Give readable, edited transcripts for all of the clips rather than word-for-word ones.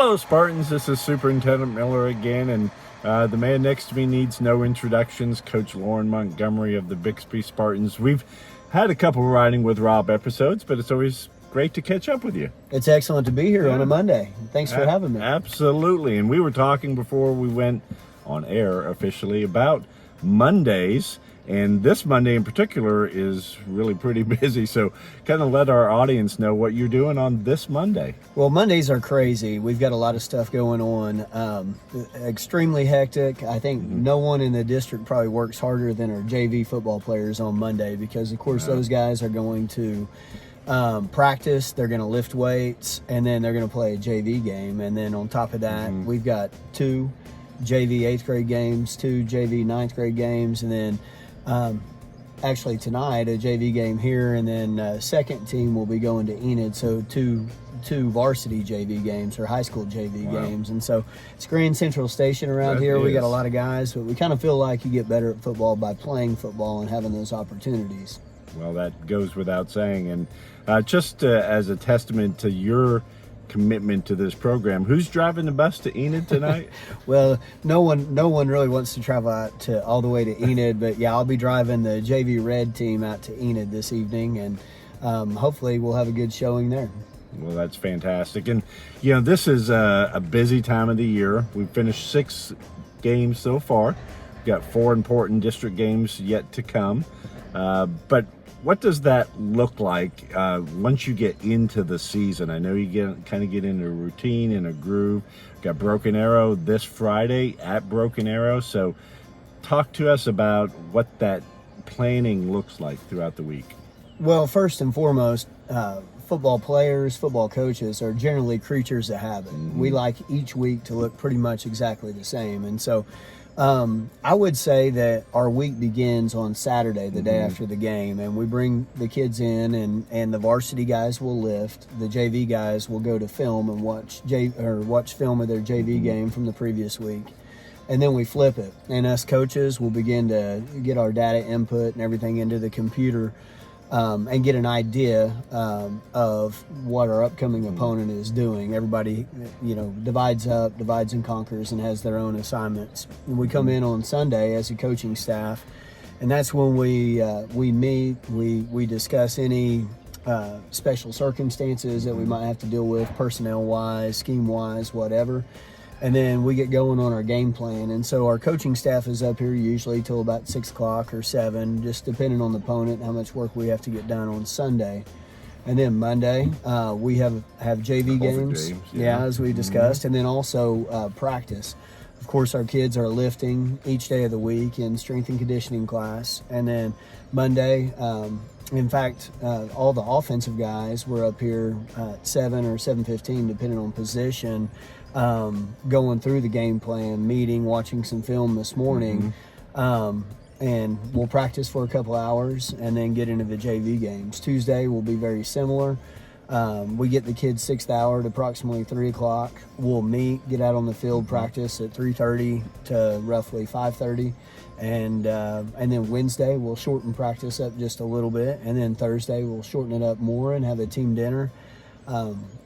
Hello, Spartans. This is Superintendent Miller again, and the man next to me needs no introductions, Coach Lauren Montgomery of the Bixby Spartans. We've had a couple Riding with Rob episodes, but it's always great to catch up with you. It's excellent to be here on a Monday. Thanks for having me. Absolutely. And we were talking before we went on air officially about Mondays. And this Monday in particular is really pretty busy. So kind of let our audience know what you're doing on this Monday. Well, Mondays are crazy. We've got a lot of stuff going on. Extremely hectic. I think no one in the district probably works harder than our JV football players on Monday because, of course, those guys are going to practice, they're going to lift weights, and then they're going to play a JV game. And then on top of that, we've got 2 JV 8th grade games, 2 JV 9th grade games, and then actually tonight a JV game here, and then second team will be going to Enid, so two varsity JV games or high school JV games. And so it's Grand Central Station around here. We got a lot of guys, but we kind of feel like you get better at football by playing football and having those opportunities. Well, that goes without saying. And just as a testament to your commitment to this program, who's driving the bus to Enid tonight? Well, no one really wants to travel out to all the way to Enid, but yeah, I'll be driving the JV Red team out to Enid this evening, and hopefully we'll have a good showing there. Well, that's fantastic. And you know, this is a busy time of the year. We've finished 6 games so far. We've got 4 important district games yet to come. But what does that look like once you get into the season? I know you kind of get into a routine and a groove. Got Broken Arrow this Friday at Broken Arrow. So talk to us about what that planning looks like throughout the week. Well, first and foremost, football players, football coaches are generally creatures of habit. We like each week to look pretty much exactly the same. And so I would say that our week begins on Saturday, the day after the game, and we bring the kids in, and the varsity guys will lift. The JV guys will go to film and watch film of their JV game from the previous week, and then we flip it. And us coaches will begin to get our data input and everything into the computer, and get an idea of what our upcoming opponent is doing. Everybody, divides and conquers and has their own assignments. And we come in on Sunday as a coaching staff, and that's when we meet. We discuss any special circumstances that we might have to deal with, personnel-wise, scheme-wise, whatever. And then we get going on our game plan. And so our coaching staff is up here usually till about 6 o'clock or 7, just depending on the opponent and how much work we have to get done on Sunday. And then Monday, we have JV games, as we discussed, and then also practice. Of course, our kids are lifting each day of the week in strength and conditioning class. And then Monday, in fact, all the offensive guys were up here at 7 or 7:15, depending on position, going through the game plan, meeting, watching some film this morning, and we'll practice for a couple hours and then get into the JV games. Tuesday will be very similar. We get the kids 6th hour at approximately 3 o'clock. We'll meet, get out on the field, practice at 3:30 to roughly 5:30. And then Wednesday we'll shorten practice up just a little bit, and then Thursday we'll shorten it up more and have a team dinner.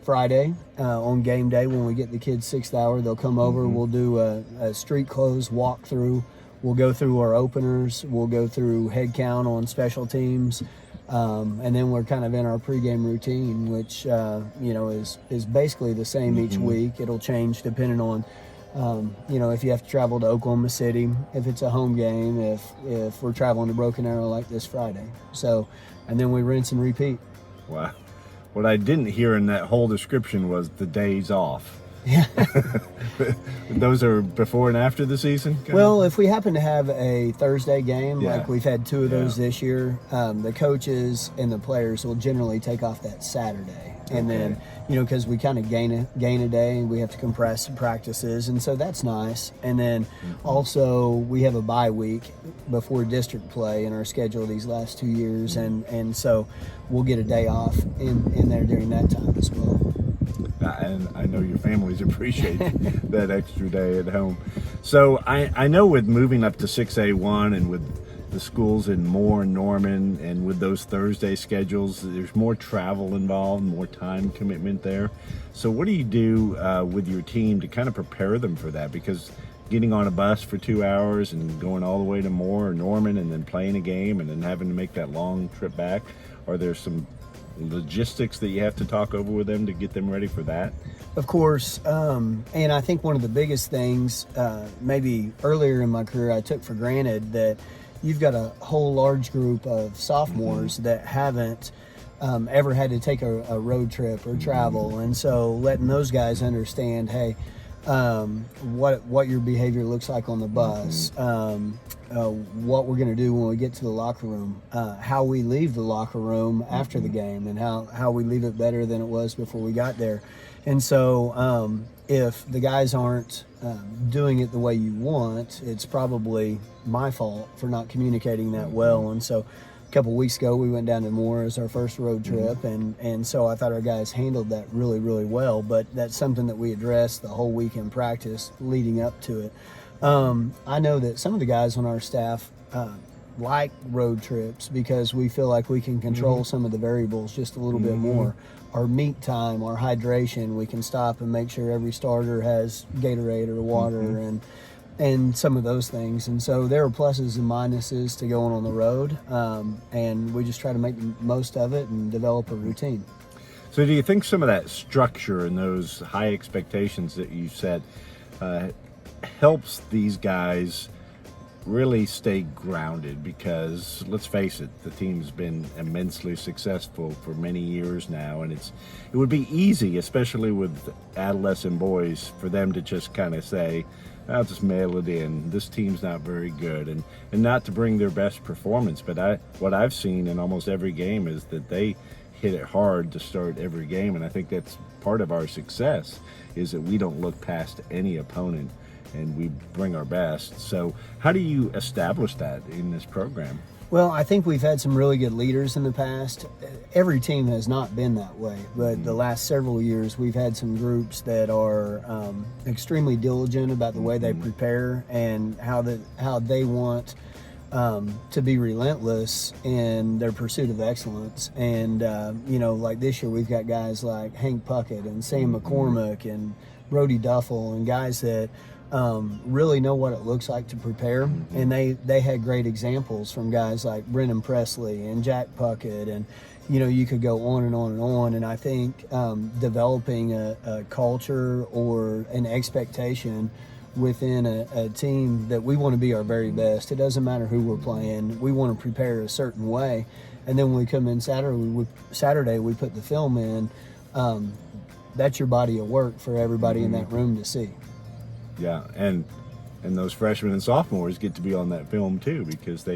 Friday on game day, when we get the kids 6th hour, they'll come over. We'll do a street clothes walkthrough. We'll go through our openers. We'll go through head count on special teams, and then we're kind of in our pregame routine, which is basically the same each week. It'll change depending on if you have to travel to Oklahoma City, if it's a home game, if we're traveling to Broken Arrow like this Friday. So, and then we rinse and repeat. Wow. What I didn't hear in that whole description was the days off. Yeah. Those are before and after the season? Well, if we happen to have a Thursday game, like we've had 2 of those this year, the coaches and the players will generally take off that Saturday. And then, because we kind of gain a day, and we have to compress some practices, and so that's nice. And then also we have a bye week before district play in our schedule these last 2 years, and so we'll get a day off in there during that time as well. And I know your families appreciate that extra day at home. So I know with moving up to 6A1 and with the schools in Moore and Norman, and with those Thursday schedules, there's more travel involved, more time commitment there. So what do you do with your team to kind of prepare them for that? Because getting on a bus for 2 hours and going all the way to Moore or Norman and then playing a game and then having to make that long trip back, are there some logistics that you have to talk over with them to get them ready for that? Of course, and I think one of the biggest things, maybe earlier in my career, I took for granted that you've got a whole large group of sophomores that haven't ever had to take a road trip or travel, and so letting those guys understand, hey, what your behavior looks like on the bus, what we're going to do when we get to the locker room, how we leave the locker room after the game, and how we leave it better than it was before we got there. And so if the guys aren't doing it the way you want, it's probably my fault for not communicating that well. And so a couple weeks ago, we went down to Moore as our first road trip, and so I thought our guys handled that really, really well. But that's something that we addressed the whole week in practice leading up to it. I know that some of the guys on our staff like road trips because we feel like we can control some of the variables just a little bit more. Our meat time, our hydration, we can stop and make sure every starter has Gatorade or water and some of those things. And so there are pluses and minuses to going on the road, and we just try to make the most of it and develop a routine. So do you think some of that structure and those high expectations that you set helps these guys really stay grounded? Because let's face it, the team's been immensely successful for many years now, and it would be easy, especially with adolescent boys, for them to just kind of say, I'll just mail it in, this team's not very good, and not to bring their best performance. But what I've seen in almost every game is that they hit it hard to start every game, and I think that's part of our success, is that we don't look past any opponent and we bring our best. So how do you establish that in this program? Well, I think we've had some really good leaders in the past. Every team has not been that way, but the last several years we've had some groups that are extremely diligent about the way they prepare and how they want to be relentless in their pursuit of excellence. And like this year we've got guys like Hank Puckett and Sam McCormick and Brody Duffel and guys that really know what it looks like to prepare, and they had great examples from guys like Brennan Presley and Jack Puckett, and you could go on and on and on. And I think developing a culture or an expectation within a team that we want to be our very best. It doesn't matter who we're playing. We want to prepare a certain way, and then when we come in Saturday we put the film in. That's your body of work for everybody in that room to see. Yeah, and those freshmen and sophomores get to be on that film too, because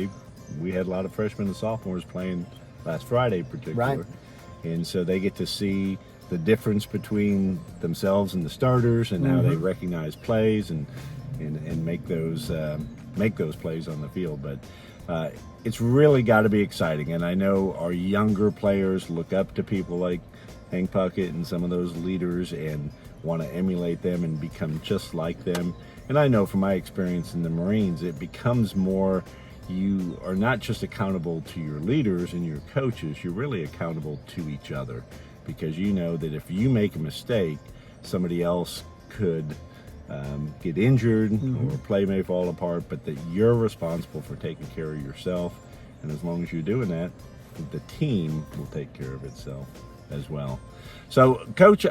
we had a lot of freshmen and sophomores playing last Friday particularly. Right. And so they get to see the difference between themselves and the starters, and how they recognize plays and make those plays on the field. But it's really got to be exciting, and I know our younger players look up to people like Hank Puckett and some of those leaders and want to emulate them and become just like them. And I know from my experience in the Marines, it becomes more, you are not just accountable to your leaders and your coaches, you're really accountable to each other, because you know that if you make a mistake, somebody else could get injured or play may fall apart, but that you're responsible for taking care of yourself. And as long as you're doing that, the team will take care of itself as well. So, Coach,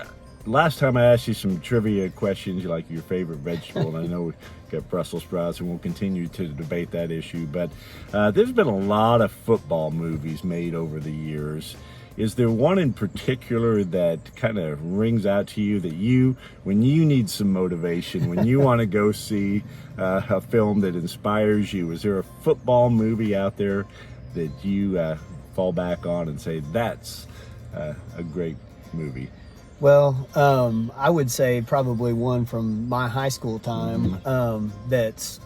last time I asked you some trivia questions, like your favorite vegetable, and I know we've got Brussels sprouts, and we'll continue to debate that issue, but there's been a lot of football movies made over the years. Is there one in particular that kind of rings out to you that when you need some motivation, when you want to go see a film that inspires you, is there a football movie out there that you fall back on and say, that's a great movie? Well, I would say probably one from my high school time. That's,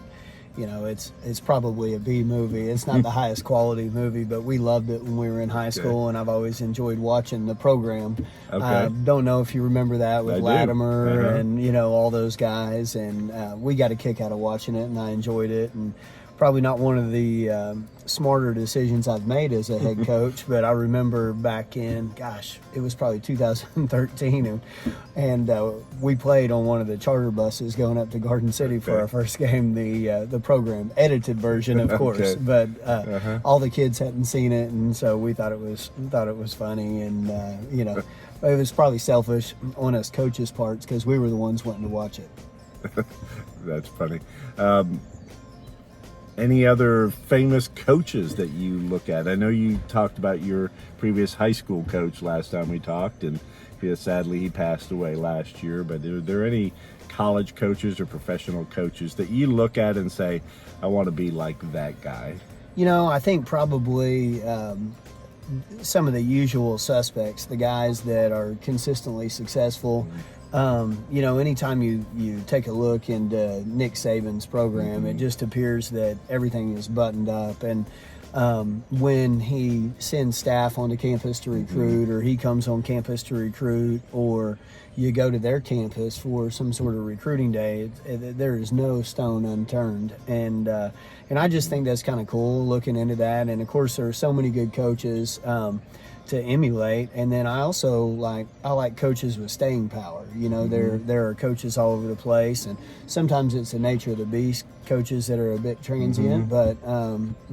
it's probably a B movie. It's not the highest quality movie, but we loved it when we were in high school, and I've always enjoyed watching the program. Don't know if you remember that with Latimer and all those guys, and we got a kick out of watching it, and I enjoyed it. And probably not one of the smarter decisions I've made as a head coach, but I remember back in, gosh, it was probably 2013, and we played on one of the charter buses going up to Garden City for our first game, the program, edited version, of course, but all the kids hadn't seen it, and so we thought it was funny, and it was probably selfish on us coaches' parts because we were the ones wanting to watch it. That's funny. Any other famous coaches that you look at? I know you talked about your previous high school coach last time we talked, and sadly he passed away last year. But are there any college coaches or professional coaches that you look at and say, I want to be like that guy? I think probably some of the usual suspects, the guys that are consistently successful. Anytime you take a look into Nick Saban's program, it just appears that everything is buttoned up. And when he sends staff onto campus to recruit, or he comes on campus to recruit, or you go to their campus for some sort of recruiting day, there is no stone unturned. And I just think that's kind of cool looking into that. And of course, there are so many good coaches to emulate. And then I also like coaches with staying power. There are coaches all over the place, and sometimes it's the nature of the beast, coaches that are a bit transient, but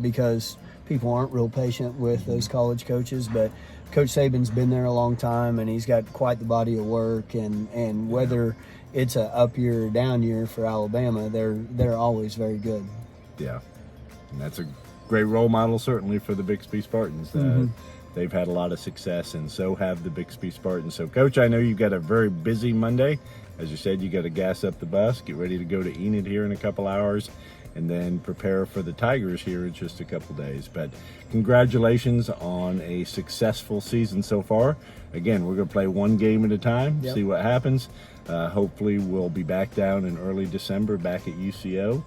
because people aren't real patient with those college coaches. But Coach Saban's been there a long time, and he's got quite the body of work, and whether it's a up year or down year for Alabama, they're always very good. Yeah, and that's a great role model certainly for the Bixby Spartans. They've had a lot of success, and so have the Bixby Spartans. So, Coach, I know you've got a very busy Monday. As you said, you got to gas up the bus, get ready to go to Enid here in a couple hours, and then prepare for the Tigers here in just a couple days. But congratulations on a successful season so far. Again, we're going to play one game at a time, see what happens. Hopefully, we'll be back down in early December, back at UCO,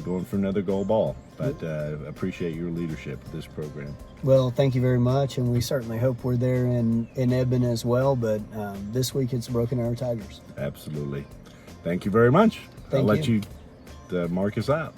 going for another gold ball. But appreciate your leadership of this program. Well, thank you very much, and we certainly hope we're there in Eben as well, but this week it's Broken Arrow Tigers. Absolutely. Thank you very much. I'll let you mark us out.